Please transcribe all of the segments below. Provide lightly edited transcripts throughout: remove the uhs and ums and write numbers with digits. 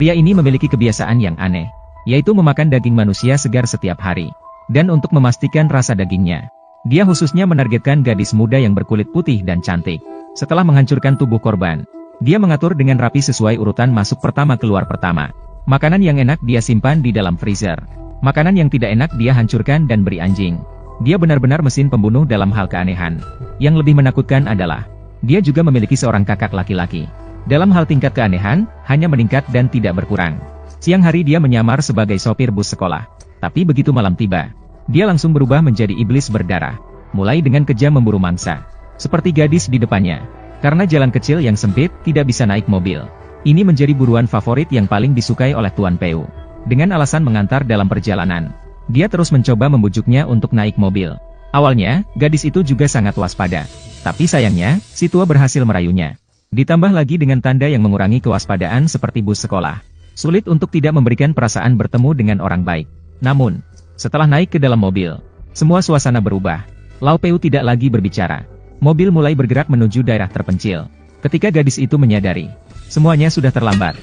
Pria ini memiliki kebiasaan yang aneh, yaitu memakan daging manusia segar setiap hari. Dan untuk memastikan rasa dagingnya, dia khususnya menargetkan gadis muda yang berkulit putih dan cantik. Setelah menghancurkan tubuh korban, dia mengatur dengan rapi sesuai urutan masuk pertama keluar pertama. Makanan yang enak dia simpan di dalam freezer. Makanan yang tidak enak dia hancurkan dan beri anjing. Dia benar-benar mesin pembunuh dalam hal keanehan. Yang lebih menakutkan adalah, dia juga memiliki seorang kakak laki-laki. Dalam hal tingkat keanehan, hanya meningkat dan tidak berkurang. Siang hari dia menyamar sebagai sopir bus sekolah. Tapi begitu malam tiba, dia langsung berubah menjadi iblis berdarah. Mulai dengan kejam memburu mangsa. Seperti gadis di depannya. Karena jalan kecil yang sempit, tidak bisa naik mobil. Ini menjadi buruan favorit yang paling disukai oleh Tuan Peu. Dengan alasan mengantar dalam perjalanan, dia terus mencoba membujuknya untuk naik mobil. Awalnya, gadis itu juga sangat waspada. Tapi sayangnya, si tua berhasil merayunya. Ditambah lagi dengan tanda yang mengurangi kewaspadaan seperti bus sekolah. Sulit untuk tidak memberikan perasaan bertemu dengan orang baik. Namun, setelah naik ke dalam mobil, semua suasana berubah. Lau Peu tidak lagi berbicara. Mobil mulai bergerak menuju daerah terpencil. Ketika gadis itu menyadari, semuanya sudah terlambat.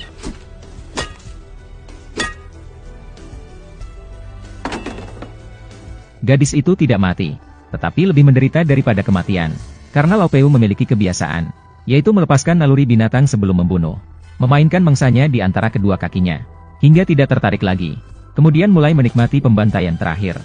Gadis itu tidak mati, tetapi lebih menderita daripada kematian. Karena Lau Peu memiliki kebiasaan, yaitu melepaskan naluri binatang sebelum membunuh. Memainkan mangsanya di antara kedua kakinya, hingga tidak tertarik lagi. Kemudian mulai menikmati pembantaian terakhir.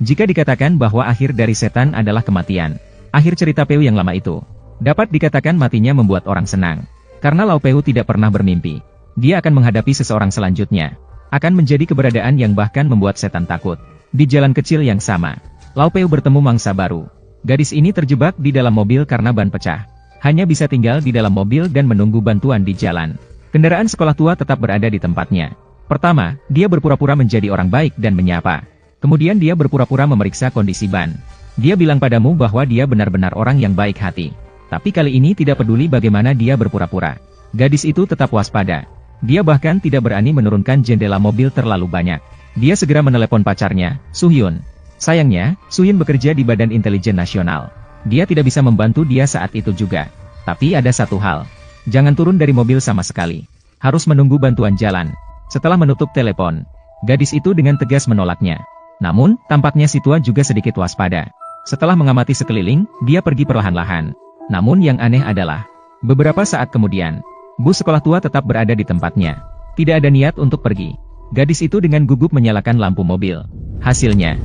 Jika dikatakan bahwa akhir dari setan adalah kematian, akhir cerita Peu yang lama itu, dapat dikatakan matinya membuat orang senang. Karena Lau Peu tidak pernah bermimpi, dia akan menghadapi seseorang selanjutnya. Akan menjadi keberadaan yang bahkan membuat setan takut. Di jalan kecil yang sama, Lau Peu bertemu mangsa baru. Gadis ini terjebak di dalam mobil karena ban pecah. Hanya bisa tinggal di dalam mobil dan menunggu bantuan di jalan. Kendaraan sekolah tua tetap berada di tempatnya. Pertama, dia berpura-pura menjadi orang baik dan menyapa. Kemudian dia berpura-pura memeriksa kondisi ban. Dia bilang padamu bahwa dia benar-benar orang yang baik hati. Tapi kali ini tidak peduli bagaimana dia berpura-pura. Gadis itu tetap waspada. Dia bahkan tidak berani menurunkan jendela mobil terlalu banyak. Dia segera menelepon pacarnya, Suhyun. Sayangnya, Suhyun bekerja di Badan Intelijen Nasional. Dia tidak bisa membantu dia saat itu juga. Tapi ada satu hal. Jangan turun dari mobil sama sekali. Harus menunggu bantuan jalan. Setelah menutup telepon, gadis itu dengan tegas menolaknya. Namun, tampaknya si tua juga sedikit waspada. Setelah mengamati sekeliling, dia pergi perlahan-lahan. Namun yang aneh adalah, beberapa saat kemudian, bus sekolah tua tetap berada di tempatnya. Tidak ada niat untuk pergi. Gadis itu dengan gugup menyalakan lampu mobil. Hasilnya,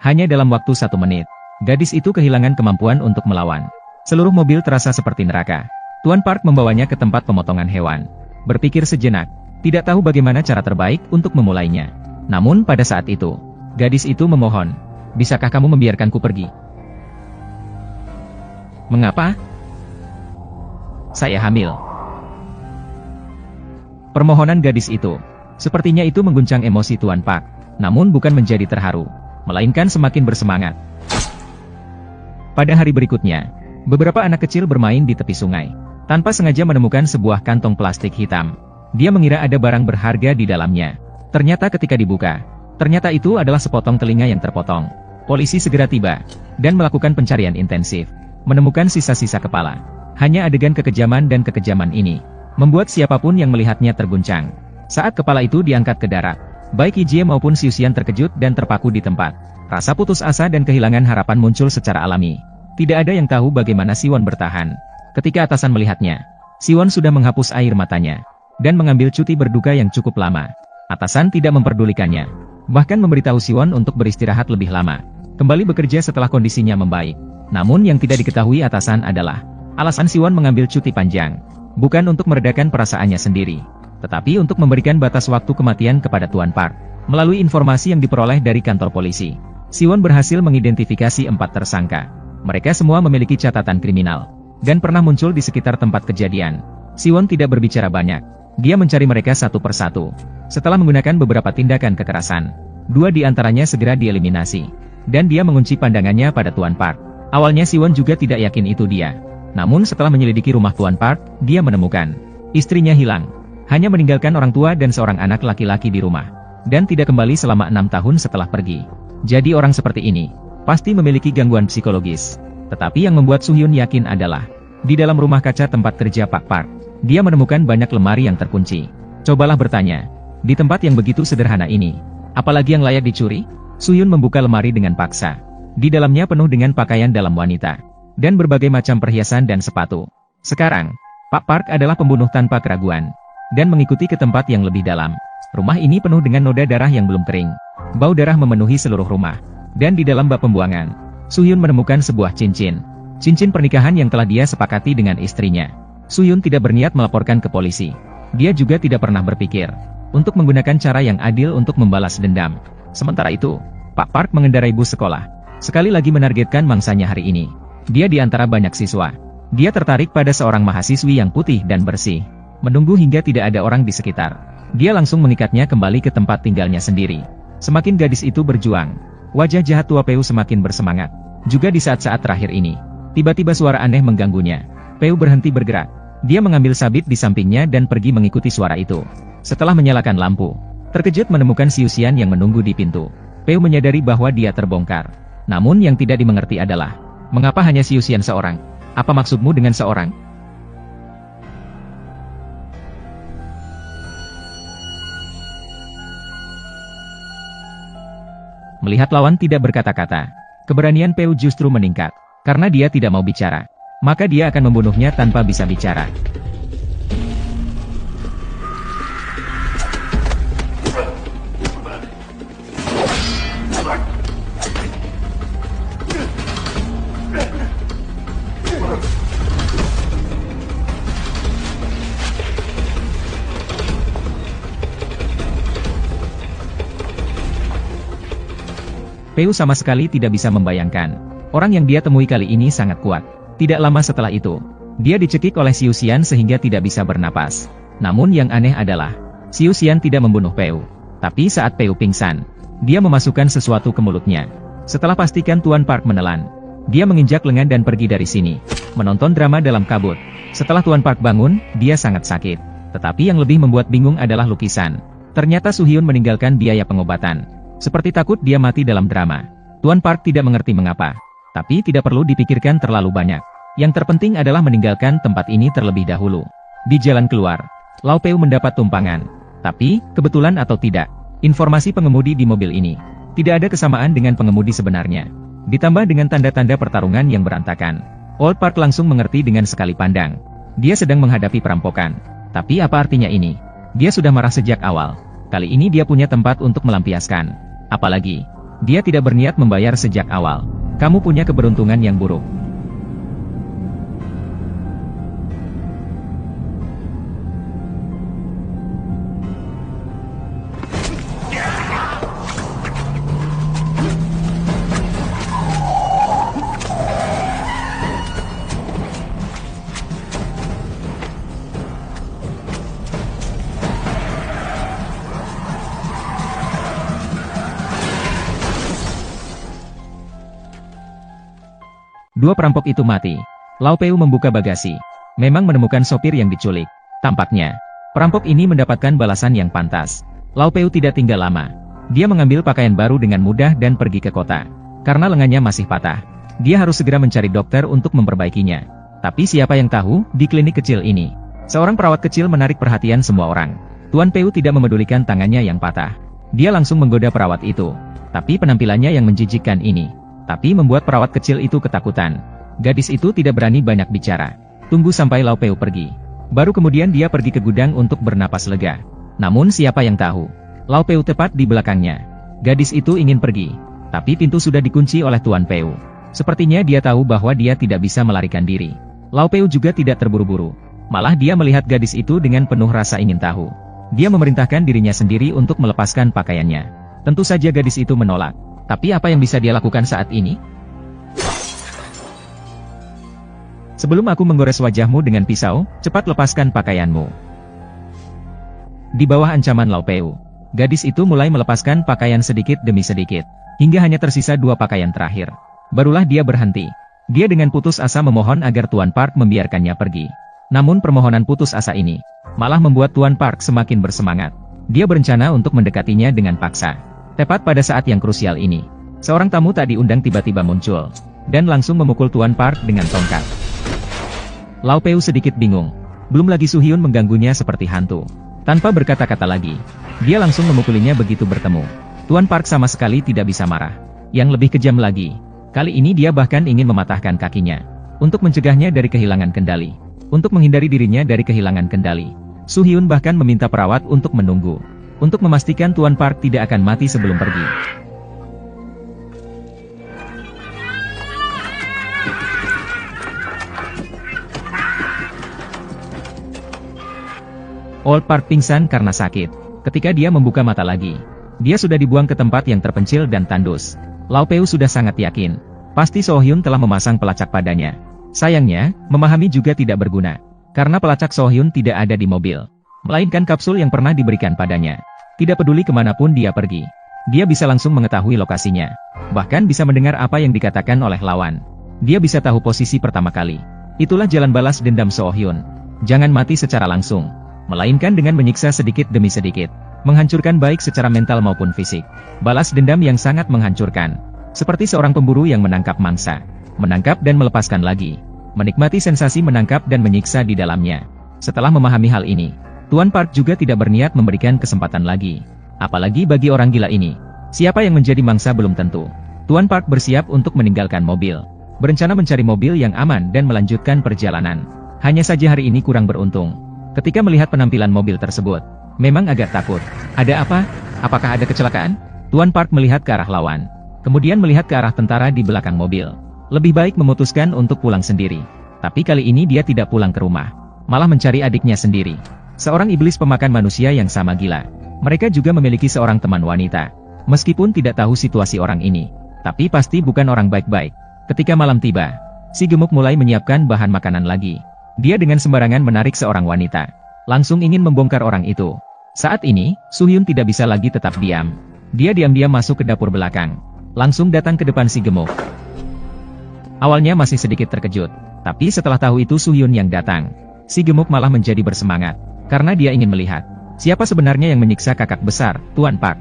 hanya dalam waktu 1 menit, gadis itu kehilangan kemampuan untuk melawan. Seluruh mobil terasa seperti neraka. Tuan Park membawanya ke tempat pemotongan hewan. Berpikir sejenak, tidak tahu bagaimana cara terbaik untuk memulainya. Namun pada saat itu, gadis itu memohon, "Bisakah kamu membiarkanku pergi?" "Mengapa?" "Saya hamil." Permohonan gadis itu, sepertinya itu mengguncang emosi Tuan Park. Namun bukan menjadi terharu, melainkan semakin bersemangat. Pada hari berikutnya, beberapa anak kecil bermain di tepi sungai. Tanpa sengaja menemukan sebuah kantong plastik hitam. Dia mengira ada barang berharga di dalamnya. Ternyata ketika dibuka, ternyata itu adalah sepotong telinga yang terpotong. Polisi segera tiba, dan melakukan pencarian intensif. Menemukan sisa-sisa kepala. Hanya adegan kekejaman dan kekejaman ini, membuat siapapun yang melihatnya terguncang. Saat kepala itu diangkat ke darat, baik Ijie maupun Siusian terkejut dan terpaku di tempat. Rasa putus asa dan kehilangan harapan muncul secara alami. Tidak ada yang tahu bagaimana Siwon bertahan. Ketika atasan melihatnya, Siwon sudah menghapus air matanya, dan mengambil cuti berduka yang cukup lama. Atasan tidak memperdulikannya, bahkan memberitahu Siwon untuk beristirahat lebih lama, kembali bekerja setelah kondisinya membaik. Namun yang tidak diketahui atasan adalah, alasan Siwon mengambil cuti panjang, bukan untuk meredakan perasaannya sendiri, tetapi untuk memberikan batas waktu kematian kepada Tuan Park. Melalui informasi yang diperoleh dari kantor polisi, Siwon berhasil mengidentifikasi 4 tersangka. Mereka semua memiliki catatan kriminal, dan pernah muncul di sekitar tempat kejadian. Siwon tidak berbicara banyak. Dia mencari mereka satu persatu. Setelah menggunakan beberapa tindakan kekerasan, 2 di antaranya segera dieliminasi. Dan dia mengunci pandangannya pada Tuan Park. Awalnya Siwon juga tidak yakin itu dia. Namun setelah menyelidiki rumah Tuan Park, dia menemukan istrinya hilang. Hanya meninggalkan orang tua dan seorang anak laki-laki di rumah. Dan tidak kembali selama 6 tahun setelah pergi. Jadi orang seperti ini pasti memiliki gangguan psikologis. Tetapi yang membuat Suhyun yakin adalah di dalam rumah kaca tempat kerja Pak Park, dia menemukan banyak lemari yang terkunci. Cobalah bertanya, di tempat yang begitu sederhana ini, apalagi yang layak dicuri? Suhyun membuka lemari dengan paksa. Di dalamnya penuh dengan pakaian dalam wanita dan berbagai macam perhiasan dan sepatu. Sekarang, Pak Park adalah pembunuh tanpa keraguan dan mengikuti ke tempat yang lebih dalam. Rumah ini penuh dengan noda darah yang belum kering. Bau darah memenuhi seluruh rumah. Dan di dalam bak pembuangan, Suhyun menemukan sebuah cincin. Cincin pernikahan yang telah dia sepakati dengan istrinya. Suhyun tidak berniat melaporkan ke polisi. Dia juga tidak pernah berpikir untuk menggunakan cara yang adil untuk membalas dendam. Sementara itu, Pak Park mengendarai bus sekolah. Sekali lagi menargetkan mangsanya hari ini. Dia di antara banyak siswa. Dia tertarik pada seorang mahasiswi yang putih dan bersih. Menunggu hingga tidak ada orang di sekitar. Dia langsung mengikatnya kembali ke tempat tinggalnya sendiri. Semakin gadis itu berjuang, wajah jahat tua Peu semakin bersemangat. Juga di saat-saat terakhir ini, tiba-tiba suara aneh mengganggunya. Peu berhenti bergerak. Dia mengambil sabit di sampingnya dan pergi mengikuti suara itu. Setelah menyalakan lampu, terkejut menemukan Siusian yang menunggu di pintu. Peu menyadari bahwa dia terbongkar. Namun yang tidak dimengerti adalah, mengapa hanya Siusian seorang? Apa maksudmu dengan seorang? Melihat lawan tidak berkata-kata, keberanian Peu justru meningkat. Karena dia tidak mau bicara, maka dia akan membunuhnya tanpa bisa bicara. Peu sama sekali tidak bisa membayangkan. Orang yang dia temui kali ini sangat kuat. Tidak lama setelah itu, dia dicekik oleh Siusian sehingga tidak bisa bernapas. Namun yang aneh adalah, Siusian tidak membunuh Peu. Tapi saat Peu pingsan, dia memasukkan sesuatu ke mulutnya. Setelah pastikan Tuan Park menelan, dia menginjak lengan dan pergi dari sini. Menonton drama dalam kabut. Setelah Tuan Park bangun, dia sangat sakit. Tetapi yang lebih membuat bingung adalah lukisan. Ternyata Suhyun meninggalkan biaya pengobatan. Seperti takut dia mati dalam drama. Tuan Park tidak mengerti mengapa. Tapi tidak perlu dipikirkan terlalu banyak. Yang terpenting adalah meninggalkan tempat ini terlebih dahulu. Di jalan keluar, Lau Peu mendapat tumpangan. Tapi, kebetulan atau tidak, informasi pengemudi di mobil ini tidak ada kesamaan dengan pengemudi sebenarnya. Ditambah dengan tanda-tanda pertarungan yang berantakan. Old Park langsung mengerti dengan sekali pandang. Dia sedang menghadapi perampokan. Tapi apa artinya ini? Dia sudah marah sejak awal. Kali ini dia punya tempat untuk melampiaskan. Apalagi, dia tidak berniat membayar sejak awal. Kamu punya keberuntungan yang buruk. Dua perampok itu mati. Lau Peu membuka bagasi. Memang menemukan sopir yang diculik. Tampaknya, perampok ini mendapatkan balasan yang pantas. Lau Peu tidak tinggal lama. Dia mengambil pakaian baru dengan mudah dan pergi ke kota. Karena lengannya masih patah, dia harus segera mencari dokter untuk memperbaikinya. Tapi siapa yang tahu, di klinik kecil ini, seorang perawat kecil menarik perhatian semua orang. Tuan Peu tidak memedulikan tangannya yang patah. Dia langsung menggoda perawat itu. Tapi penampilannya yang menjijikkan ini membuat perawat kecil itu ketakutan. Gadis itu tidak berani banyak bicara. Tunggu sampai Lau Peu pergi. Baru kemudian dia pergi ke gudang untuk bernapas lega. Namun siapa yang tahu, Lau Peu tepat di belakangnya. Gadis itu ingin pergi, tapi pintu sudah dikunci oleh Tuan Peu. Sepertinya dia tahu bahwa dia tidak bisa melarikan diri. Lau Peu juga tidak terburu-buru. Malah dia melihat gadis itu dengan penuh rasa ingin tahu. Dia memerintahkan dirinya sendiri untuk melepaskan pakaiannya. Tentu saja gadis itu menolak. Tapi apa yang bisa dia lakukan saat ini? Sebelum aku menggores wajahmu dengan pisau, cepat lepaskan pakaianmu. Di bawah ancaman Lau Peu, gadis itu mulai melepaskan pakaian sedikit demi sedikit, hingga hanya tersisa 2 pakaian terakhir. Barulah dia berhenti. Dia dengan putus asa memohon agar Tuan Park membiarkannya pergi. Namun permohonan putus asa ini malah membuat Tuan Park semakin bersemangat. Dia berencana untuk mendekatinya dengan paksa. Tepat pada saat yang krusial ini, seorang tamu tak diundang tiba-tiba muncul dan langsung memukul Tuan Park dengan tongkat. Lau Peu sedikit bingung. Belum lagi Su Hyun mengganggunya seperti hantu. Tanpa berkata-kata lagi, dia langsung memukulinya begitu bertemu. Tuan Park sama sekali tidak bisa marah. Yang lebih kejam lagi, kali ini dia bahkan ingin mematahkan kakinya untuk mencegahnya dari kehilangan kendali. Untuk menghindari dirinya dari kehilangan kendali, Su Hyun bahkan meminta perawat untuk menunggu, untuk memastikan Tuan Park tidak akan mati sebelum pergi. Old Park pingsan karena sakit. Ketika dia membuka mata lagi, dia sudah dibuang ke tempat yang terpencil dan tandus. Lau Peu sudah sangat yakin, pasti So Hyun telah memasang pelacak padanya. Sayangnya, memahami juga tidak berguna, karena pelacak So Hyun tidak ada di mobil, melainkan kapsul yang pernah diberikan padanya. Tidak peduli kemanapun dia pergi, dia bisa langsung mengetahui lokasinya, bahkan bisa mendengar apa yang dikatakan oleh lawan. Dia bisa tahu posisi pertama kali. Itulah jalan balas dendam So Hyun. Jangan mati secara langsung, melainkan dengan menyiksa sedikit demi sedikit, menghancurkan baik secara mental maupun fisik. Balas dendam yang sangat menghancurkan, seperti seorang pemburu yang menangkap mangsa, menangkap dan melepaskan lagi, menikmati sensasi menangkap dan menyiksa di dalamnya. Setelah memahami hal ini, Tuan Park juga tidak berniat memberikan kesempatan lagi, apalagi bagi orang gila ini. Siapa yang menjadi mangsa belum tentu. Tuan Park bersiap untuk meninggalkan mobil, berencana mencari mobil yang aman dan melanjutkan perjalanan. Hanya saja hari ini kurang beruntung. Ketika melihat penampilan mobil tersebut, memang agak takut. Ada apa? Apakah ada kecelakaan? Tuan Park melihat ke arah lawan, kemudian melihat ke arah tentara di belakang mobil. Lebih baik memutuskan untuk pulang sendiri. Tapi kali ini dia tidak pulang ke rumah, malah mencari adiknya sendiri. Seorang iblis pemakan manusia yang sama gila. Mereka juga memiliki seorang teman wanita. Meskipun tidak tahu situasi orang ini, tapi pasti bukan orang baik-baik. Ketika malam tiba, si gemuk mulai menyiapkan bahan makanan lagi. Dia dengan sembarangan menarik seorang wanita, langsung ingin membongkar orang itu. Saat ini, Su Hyun tidak bisa lagi tetap diam. Dia diam-diam masuk ke dapur belakang, langsung datang ke depan si gemuk. Awalnya masih sedikit terkejut, tapi setelah tahu itu Su Hyun yang datang, si gemuk malah menjadi bersemangat, karena dia ingin melihat siapa sebenarnya yang menyiksa kakak besar, Tuan Park.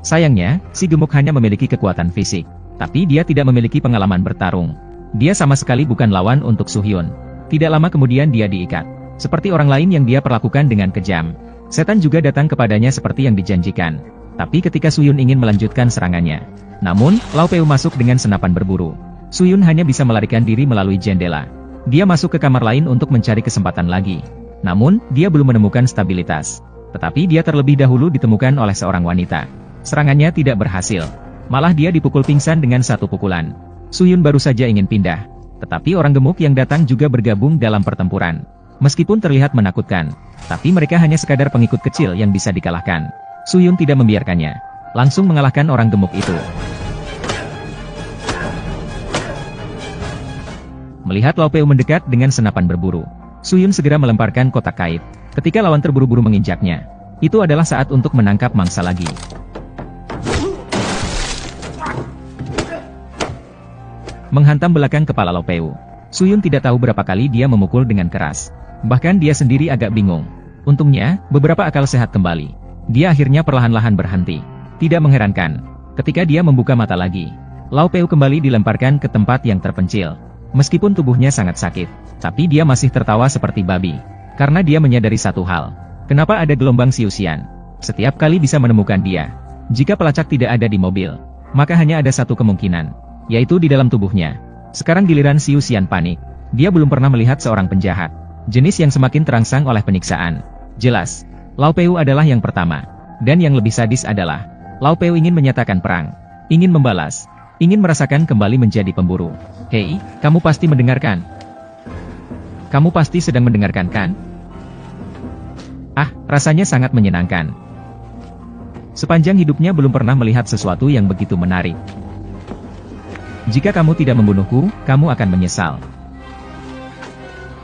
Sayangnya, si gemuk hanya memiliki kekuatan fisik, tapi dia tidak memiliki pengalaman bertarung. Dia sama sekali bukan lawan untuk Su Hyun. Tidak lama kemudian dia diikat, seperti orang lain yang dia perlakukan dengan kejam. Setan juga datang kepadanya seperti yang dijanjikan. Tapi ketika Su Hyun ingin melanjutkan serangannya, namun, Lau Peu masuk dengan senapan berburu. Su Hyun hanya bisa melarikan diri melalui jendela. Dia masuk ke kamar lain untuk mencari kesempatan lagi. Namun, dia belum menemukan stabilitas. Tetapi dia terlebih dahulu ditemukan oleh seorang wanita. Serangannya tidak berhasil. Malah dia dipukul pingsan dengan satu pukulan. Su Hyun baru saja ingin pindah, tetapi orang gemuk yang datang juga bergabung dalam pertempuran. Meskipun terlihat menakutkan, tapi mereka hanya sekadar pengikut kecil yang bisa dikalahkan. Su Hyun tidak membiarkannya, langsung mengalahkan orang gemuk itu. Melihat Lau Peu mendekat dengan senapan berburu, Su Hyun segera melemparkan kotak kait. Ketika lawan terburu-buru menginjaknya, itu adalah saat untuk menangkap mangsa lagi. Menghantam belakang kepala Lau Peu, Su Hyun tidak tahu berapa kali dia memukul dengan keras. Bahkan dia sendiri agak bingung. Untungnya, beberapa akal sehat kembali. Dia akhirnya perlahan-lahan berhenti. Tidak mengherankan, ketika dia membuka mata lagi, Lau Peu kembali dilemparkan ke tempat yang terpencil. Meskipun tubuhnya sangat sakit, tapi dia masih tertawa seperti babi. Karena dia menyadari satu hal. Kenapa ada gelombang Siusian? Setiap kali bisa menemukan dia. Jika pelacak tidak ada di mobil, maka hanya ada satu kemungkinan, yaitu di dalam tubuhnya. Sekarang giliran Siusian panik. Dia belum pernah melihat seorang penjahat, jenis yang semakin terangsang oleh penyiksaan. Jelas, Lau Peu adalah yang pertama. Dan yang lebih sadis adalah, Lau Peu ingin menyatakan perang, ingin membalas, ingin merasakan kembali menjadi pemburu. Hei, kamu pasti mendengarkan. Kamu pasti sedang mendengarkan kan? Ah, rasanya sangat menyenangkan. Sepanjang hidupnya belum pernah melihat sesuatu yang begitu menarik. Jika kamu tidak membunuhku, kamu akan menyesal.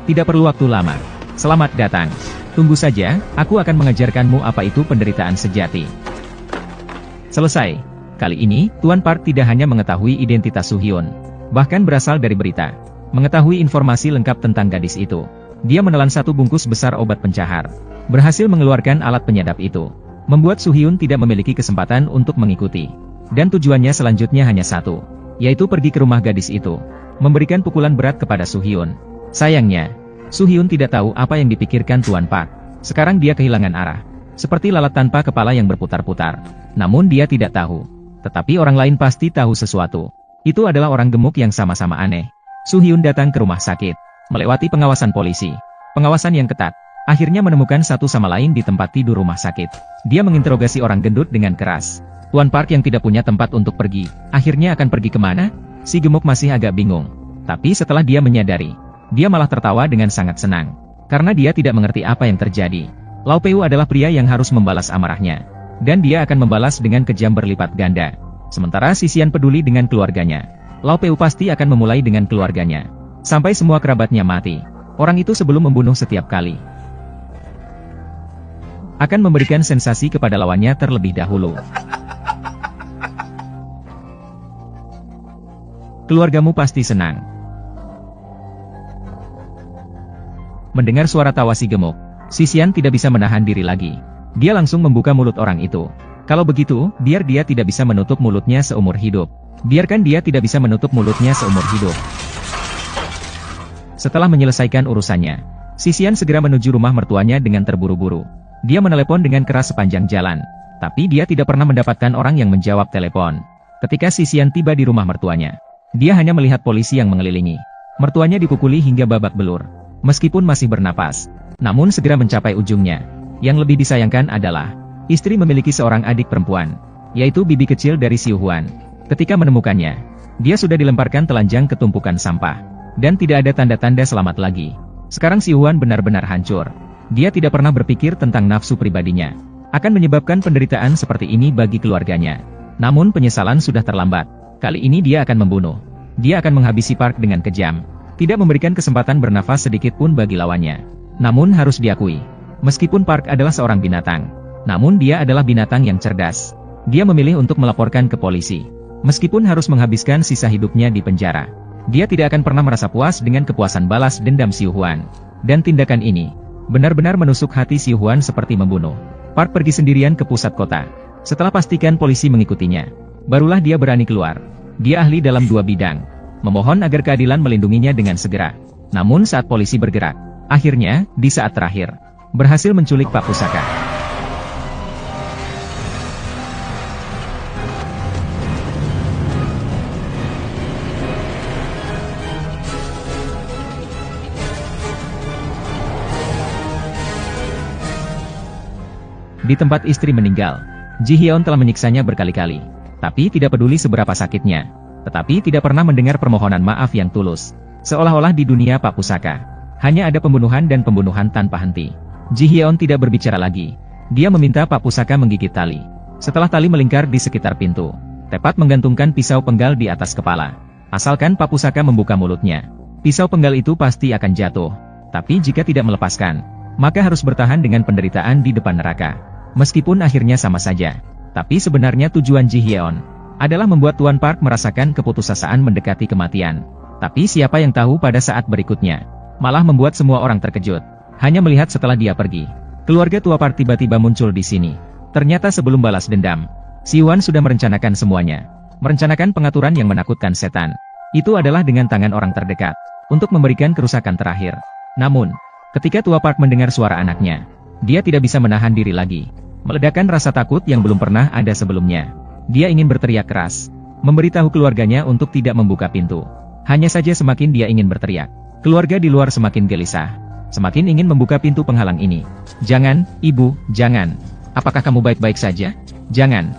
Tidak perlu waktu lama. Selamat datang. Tunggu saja, aku akan mengajarkanmu apa itu penderitaan sejati. Selesai. Kali ini, Tuan Park tidak hanya mengetahui identitas Soo-hyun, bahkan berasal dari berita. Mengetahui informasi lengkap tentang gadis itu. Dia menelan satu bungkus besar obat pencahar. Berhasil mengeluarkan alat penyadap itu. Membuat Soo-hyun tidak memiliki kesempatan untuk mengikuti. Dan tujuannya selanjutnya hanya satu, yaitu pergi ke rumah gadis itu. Memberikan pukulan berat kepada Soo-hyun. Sayangnya, Soo-hyun tidak tahu apa yang dipikirkan Tuan Park. Sekarang dia kehilangan arah. Seperti lalat tanpa kepala yang berputar-putar. Namun dia tidak tahu. Tetapi orang lain pasti tahu sesuatu. Itu adalah orang gemuk yang sama-sama aneh. Soo-hyun datang ke rumah sakit. Melewati pengawasan polisi. Pengawasan yang ketat. Akhirnya menemukan satu sama lain di tempat tidur rumah sakit. Dia menginterogasi orang gendut dengan keras. Tuan Park yang tidak punya tempat untuk pergi. Akhirnya akan pergi kemana? Si gemuk masih agak bingung. Tapi setelah dia menyadari, dia malah tertawa dengan sangat senang. Karena dia tidak mengerti apa yang terjadi. Lau Peu adalah pria yang harus membalas amarahnya. Dan dia akan membalas dengan kejam berlipat ganda. Sementara si Xian peduli dengan keluarganya. Lau Peu pasti akan memulai dengan keluarganya. Sampai semua kerabatnya mati. Orang itu sebelum membunuh setiap kali akan memberikan sensasi kepada lawannya terlebih dahulu. Keluargamu pasti senang. Mendengar suara tawa si gemuk, si Xian tidak bisa menahan diri lagi. Dia langsung membuka mulut orang itu. Kalau begitu, biar dia tidak bisa menutup mulutnya seumur hidup. Biarkan dia tidak bisa menutup mulutnya seumur hidup. Setelah menyelesaikan urusannya, si Xian segera menuju rumah mertuanya dengan terburu-buru. Dia menelepon dengan keras sepanjang jalan. Tapi dia tidak pernah mendapatkan orang yang menjawab telepon. Ketika si Xian tiba di rumah mertuanya, dia hanya melihat polisi yang mengelilingi. Mertuanya dipukuli hingga babak belur. Meskipun masih bernapas, namun segera mencapai ujungnya. Yang lebih disayangkan adalah, istri memiliki seorang adik perempuan, yaitu bibi kecil dari Soo-hyun. Ketika menemukannya, dia sudah dilemparkan telanjang ke tumpukan sampah. Dan tidak ada tanda-tanda selamat lagi. Sekarang Soo-hyun benar-benar hancur. Dia tidak pernah berpikir tentang nafsu pribadinya. Akan menyebabkan penderitaan seperti ini bagi keluarganya. Namun penyesalan sudah terlambat. Kali ini dia akan membunuh. Dia akan menghabisi Park dengan kejam. Tidak memberikan kesempatan bernafas sedikit pun bagi lawannya. Namun harus diakui, meskipun Park adalah seorang binatang, namun dia adalah binatang yang cerdas. Dia memilih untuk melaporkan ke polisi. Meskipun harus menghabiskan sisa hidupnya di penjara, dia tidak akan pernah merasa puas dengan kepuasan balas dendam Soo-hyun. Dan tindakan ini benar-benar menusuk hati Soo-hyun seperti membunuh. Park pergi sendirian ke pusat kota. Setelah pastikan polisi mengikutinya, barulah dia berani keluar. Dia ahli dalam dua bidang. Memohon agar keadilan melindunginya dengan segera. Namun saat polisi bergerak, akhirnya, di saat terakhir, berhasil menculik Pak Pusaka. Di tempat istri meninggal, Ji Hyeon telah menyiksanya berkali-kali. Tapi tidak peduli seberapa sakitnya. Tetapi tidak pernah mendengar permohonan maaf yang tulus. Seolah-olah di dunia Pak Pusaka, hanya ada pembunuhan dan pembunuhan tanpa henti. Ji Hyeon tidak berbicara lagi. Dia meminta Pak Pusaka menggigit tali. Setelah tali melingkar di sekitar pintu, tepat menggantungkan pisau penggal di atas kepala. Asalkan Pak Pusaka membuka mulutnya, pisau penggal itu pasti akan jatuh. Tapi jika tidak melepaskan, maka harus bertahan dengan penderitaan di depan neraka. Meskipun akhirnya sama saja. Tapi sebenarnya tujuan Ji Hyeon adalah membuat Tuan Park merasakan keputusasaan mendekati kematian. Tapi siapa yang tahu pada saat berikutnya, malah membuat semua orang terkejut. Hanya melihat setelah dia pergi, keluarga tua Park tiba-tiba muncul di sini. Ternyata sebelum balas dendam, Soo-hyun sudah merencanakan semuanya. Merencanakan pengaturan yang menakutkan setan. Itu adalah dengan tangan orang terdekat, untuk memberikan kerusakan terakhir. Namun, ketika tua Park mendengar suara anaknya, dia tidak bisa menahan diri lagi. Meledakkan rasa takut yang belum pernah ada sebelumnya. Dia ingin berteriak keras, memberitahu keluarganya untuk tidak membuka pintu. Hanya saja semakin dia ingin berteriak, keluarga di luar semakin gelisah. Semakin ingin membuka pintu penghalang ini. Jangan, ibu, jangan. Apakah kamu baik-baik saja? Jangan.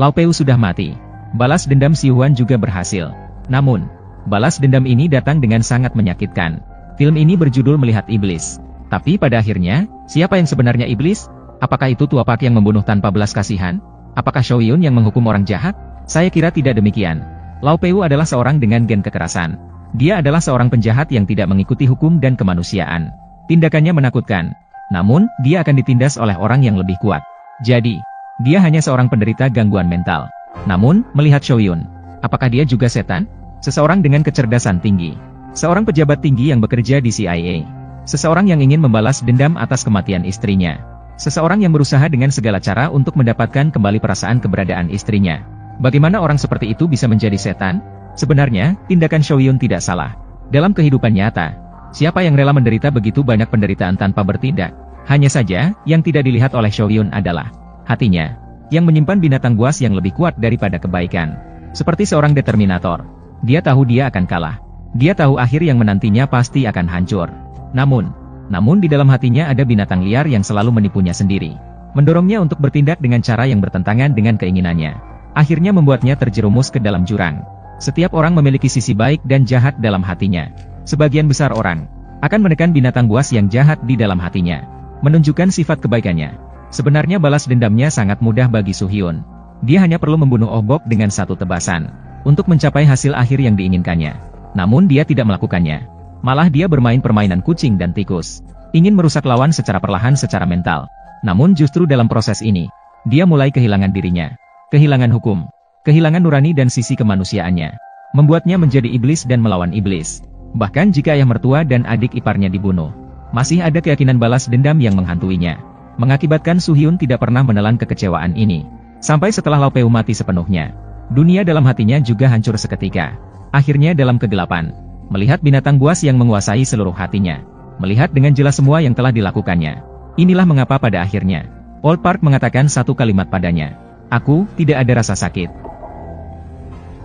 Lau Peu sudah mati. Balas dendam Soo-hyun juga berhasil. Namun, balas dendam ini datang dengan sangat menyakitkan. Film ini berjudul Melihat Iblis. Tapi pada akhirnya, siapa yang sebenarnya iblis? Apakah itu Tuapak yang membunuh tanpa belas kasihan? Apakah Shoyun yang menghukum orang jahat? Saya kira tidak demikian. Lao Peu adalah seorang dengan gen kekerasan. Dia adalah seorang penjahat yang tidak mengikuti hukum dan kemanusiaan. Tindakannya menakutkan. Namun, dia akan ditindas oleh orang yang lebih kuat. Jadi, dia hanya seorang penderita gangguan mental. Namun, melihat Shoyun, apakah dia juga setan? Seseorang dengan kecerdasan tinggi. Seorang pejabat tinggi yang bekerja di CIA. Seseorang yang ingin membalas dendam atas kematian istrinya. Seseorang yang berusaha dengan segala cara untuk mendapatkan kembali perasaan keberadaan istrinya. Bagaimana orang seperti itu bisa menjadi setan? Sebenarnya, tindakan Shoyun tidak salah. Dalam kehidupan nyata, siapa yang rela menderita begitu banyak penderitaan tanpa bertindak? Hanya saja, yang tidak dilihat oleh Shoyun adalah hatinya, yang menyimpan binatang buas yang lebih kuat daripada kebaikan. Seperti seorang determinator. Dia tahu dia akan kalah. Dia tahu akhir yang menantinya pasti akan hancur. Namun di dalam hatinya ada binatang liar yang selalu menipunya sendiri. Mendorongnya untuk bertindak dengan cara yang bertentangan dengan keinginannya. Akhirnya membuatnya terjerumus ke dalam jurang. Setiap orang memiliki sisi baik dan jahat dalam hatinya. Sebagian besar orang akan menekan binatang buas yang jahat di dalam hatinya. Menunjukkan sifat kebaikannya. Sebenarnya balas dendamnya sangat mudah bagi Suhyun. Dia hanya perlu membunuh Oh Bok dengan satu tebasan. Untuk mencapai hasil akhir yang diinginkannya. Namun dia tidak melakukannya. Malah dia bermain permainan kucing dan tikus. Ingin merusak lawan secara perlahan secara mental. Namun justru dalam proses ini, dia mulai kehilangan dirinya. Kehilangan hukum. Kehilangan nurani dan sisi kemanusiaannya. Membuatnya menjadi iblis dan melawan iblis. Bahkan jika ayah mertua dan adik iparnya dibunuh, masih ada keyakinan balas dendam yang menghantuinya. Mengakibatkan Suhyun tidak pernah menelan kekecewaan ini. Sampai setelah Lao Peu mati sepenuhnya. Dunia dalam hatinya juga hancur seketika. Akhirnya dalam kegelapan, melihat binatang buas yang menguasai seluruh hatinya. Melihat dengan jelas semua yang telah dilakukannya. Inilah mengapa pada akhirnya, Old Park mengatakan satu kalimat padanya. Aku, tidak ada rasa sakit.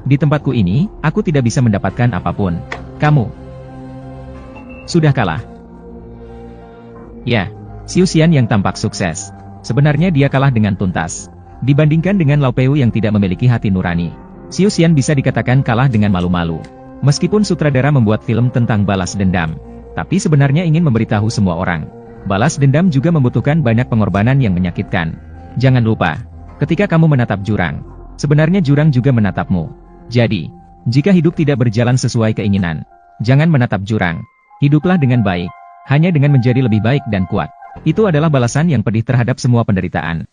Di tempatku ini, aku tidak bisa mendapatkan apapun. Kamu sudah kalah. Ya, Xiu Xian yang tampak sukses. Sebenarnya dia kalah dengan tuntas. Dibandingkan dengan Lao Peu yang tidak memiliki hati nurani, Xiu Xian bisa dikatakan kalah dengan malu-malu. Meskipun sutradara membuat film tentang balas dendam, tapi sebenarnya ingin memberitahu semua orang. Balas dendam juga membutuhkan banyak pengorbanan yang menyakitkan. Jangan lupa, ketika kamu menatap jurang, sebenarnya jurang juga menatapmu. Jadi, jika hidup tidak berjalan sesuai keinginan, jangan menatap jurang. Hiduplah dengan baik, hanya dengan menjadi lebih baik dan kuat. Itu adalah balasan yang pedih terhadap semua penderitaan.